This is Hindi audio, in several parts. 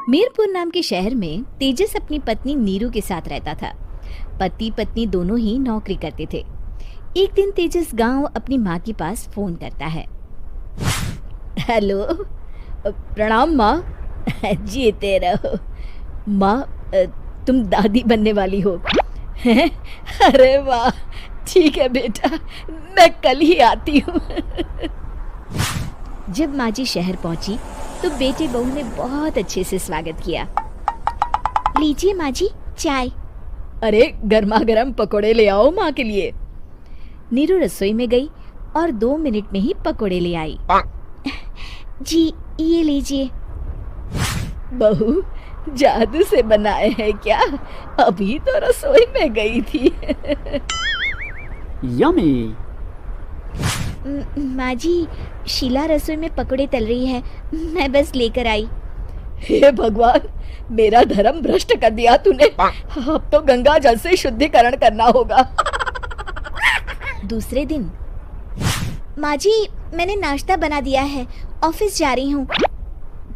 मीरपुर नाम के शहर में तेजस अपनी पत्नी नीरू के साथ रहता था। पति पत्नी दोनों ही नौकरी करते थे। एक दिन तेजस गांव अपनी माँ के पास फोन करता है। हेलो, प्रणाम माँ। जीते रहो माँ, तुम दादी बनने वाली हो हैं? अरे वाह, ठीक है बेटा, मैं कल ही आती हूँ। जब माँ जी शहर पहुंची तो बेटे बहू ने बहुत अच्छे से स्वागत किया। लीजिए माँ जी, चाय। अरे गर्मा गर्म पकोड़े ले आओ माँ के लिए। नीरू रसोई में गई और 2 मिनट में ही पकोड़े ले आई। जी ये लीजिए। बहू जादू से बनाए हैं क्या? अभी तो रसोई में गई थी। यम्मी। माँ जी, शीला रसोई में पकोड़े तल रही है, मैं बस लेकर आई। हे भगवान, मेरा धर्म भ्रष्ट कर दिया तूने। अब तो गंगा जल से शुद्धिकरण करना होगा। दूसरे दिन, माँ जी मैंने नाश्ता बना दिया है, ऑफिस जा रही हूँ।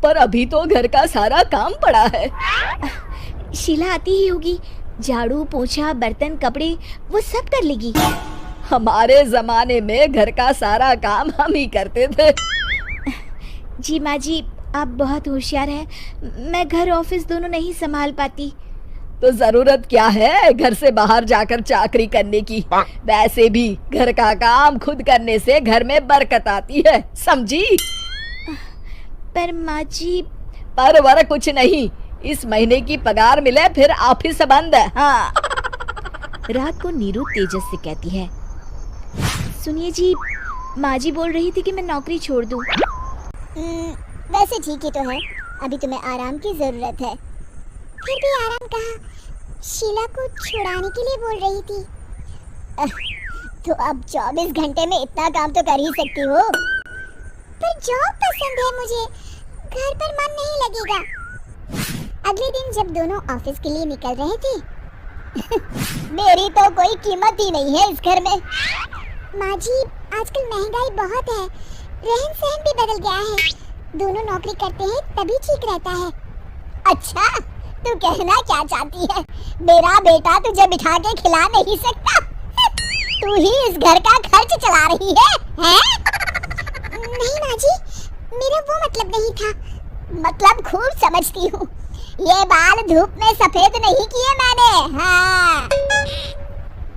पर अभी तो घर का सारा काम पड़ा है। शीला आती ही होगी, झाड़ू पोछा बर्तन कपड़े वो सब कर लेगी। हमारे जमाने में घर का सारा काम हम ही करते थे। जी माँ जी, आप बहुत होशियार हैं, मैं घर ऑफिस दोनों नहीं संभाल पाती। तो जरूरत क्या है घर से बाहर जाकर चाकरी करने की? वैसे भी घर का काम खुद करने से घर में बरकत आती है, समझी? पर माँ जी। पर वर कुछ नहीं, इस महीने की पगार मिले फिर ऑफिस बंद है। हाँ। रात को नीरू तेजस से कहती है, सुनिए जी, माँ जी बोल रही थी कि मैं नौकरी छोड़ दूं। वैसे ठीक ही तो है, अभी तुम्हें आराम की जरूरत है। फिर भी आराम कहाँ, शीला को छुड़ाने के लिए बोल रही थी। तो अब 24 घंटे में इतना काम तो कर ही सकती हो। पर जॉब पसंद है मुझे, घर पर मन नहीं लगेगा। अगले दिन जब दोनों ऑफिस के लिए निकल रहे थे, मेरी तो कोई कीमत ही नहीं है इस घर में। माँ जी, आजकल महंगाई बहुत है, रहन सहन भी बदल गया है। दोनों नौकरी करते हैं तभी ठीक रहता है। अच्छा, तू कहना क्या चाहती है? मेरा बेटा तुझे बिठा के खिला नहीं सकता? तू ही इस घर का खर्च चला रही है, हैं? नहीं माँ जी, मेरा वो मतलब नहीं था। मतलब खूब समझती हूँ, ये बाल धूप में सफेद नहीं किए मैंने। हाँ।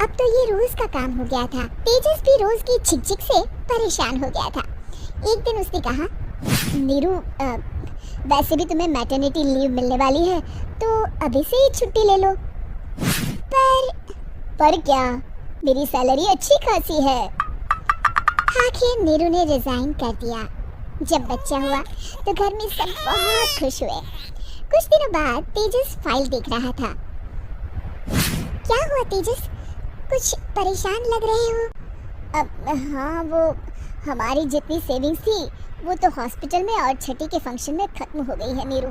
अब तो ये रोज का काम हो गया था। तेजस भी रोज की झिकझिक से परेशान हो गया था। एक दिन उसने कहा, नीरू, वैसे भी तुम्हें मैटरनिटी लीव मिलने वाली है, तो अभी से ही छुट्टी ले लो। पर क्या, मेरी सैलरी अच्छी खासी है। आखिर नीरू ने रिजाइन कर दिया। जब बच्चा हुआ तो घर में सब बहुत खुश हुए। कुछ दिनों बाद तेजस फाइल देख रहा था। क्या हुआ तेजस, कुछ परेशान लग रहे हो? हाँ, वो हमारी जितनी सेविंग्स थी वो तो हॉस्पिटल में और छठी के फंक्शन में खत्म हो गई है नीरू।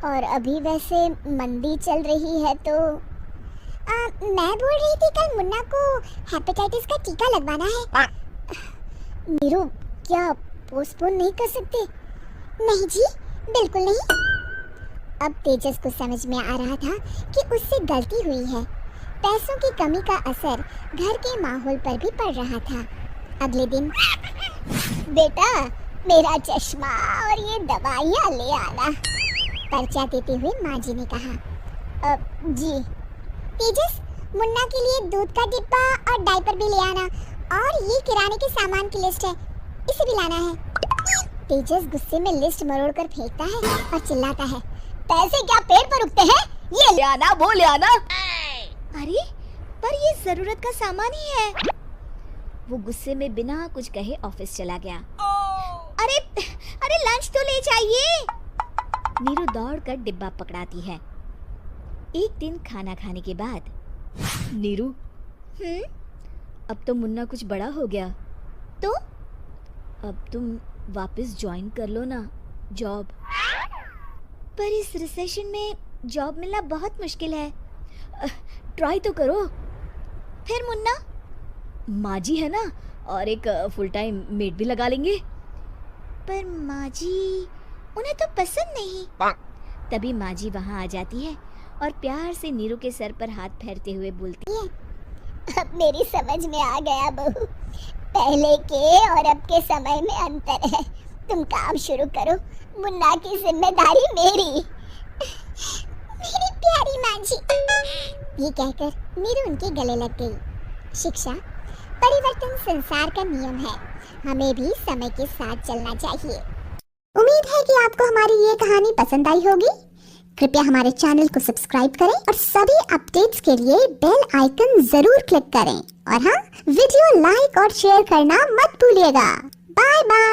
और अभी वैसे मंदी चल रही है तो मैं बोल रही थी कल मुन्ना को हेपेटाइटिस का टीका लगवाना है। नीरू, क्या पोस्टपोन नहीं कर सकते? नहीं जी, बिल्कुल नहीं। अब तेजस को समझ में आ रहा था कि उससे गलती हुई है। पैसों की कमी का असर घर के माहौल पर भी पड़ रहा था। अगले दिन, बेटा मेरा चश्मा और ये दवाइयाँ ले आना, पर्चा देते हुए माँ जी ने कहा। जी। तेजस, मुन्ना के लिए दूध का डिब्बा और डायपर भी ले आना, और ये किराने के सामान की लिस्ट है, इसे भी लाना है। तेजस गुस्से में लिस्ट मरोड़कर फेंकता है और चिल्लाता है, पैसे क्या पेड़ पर उगते हैं? ये ले आना, वो ले आना। अरे पर ये जरूरत का सामान ही है। वो गुस्से में बिना कुछ कहे ऑफिस चला गया। अरे अरे लंच तो ले जाइए। नीरू दौड़कर डिब्बा पकड़ाती है। एक दिन खाना खाने के बाद, नीरू, अब तो मुन्ना कुछ बड़ा हो गया, तो अब तुम वापस ज्वाइन कर लो ना जॉब। पर इस रिसेशन में जॉब मिलना बहुत मुश्किल है, ट्राई तो करो। फिर मुन्ना, माँ जी है ना, और एक फुल टाइम मेड भी लगा लेंगे। पर माँ जी, उन्हें तो पसंद नहीं। तभी माँ जी वहाँ आ जाती है और प्यार से नीरू के सर पर हाथ फेरते हुए बोलती है, अब मेरी समझ में आ गया बहू, पहले के और अब के समय में अंतर है। तुम काम शुरू करो, मुन्ना की जिम्मेदारी मेरी। मेरी प्यारी माँ जी। ये कहकर नीरू उनके गले लग गई। शिक्षा, परिवर्तन संसार का नियम है, हमें भी समय के साथ चलना चाहिए। उम्मीद है कि आपको हमारी ये कहानी पसंद आई होगी। कृपया हमारे चैनल को सब्सक्राइब करें और सभी अपडेट्स के लिए बेल आइकन जरूर क्लिक करें। और हाँ, वीडियो लाइक और शेयर करना मत भूलिएगा। Bye bye.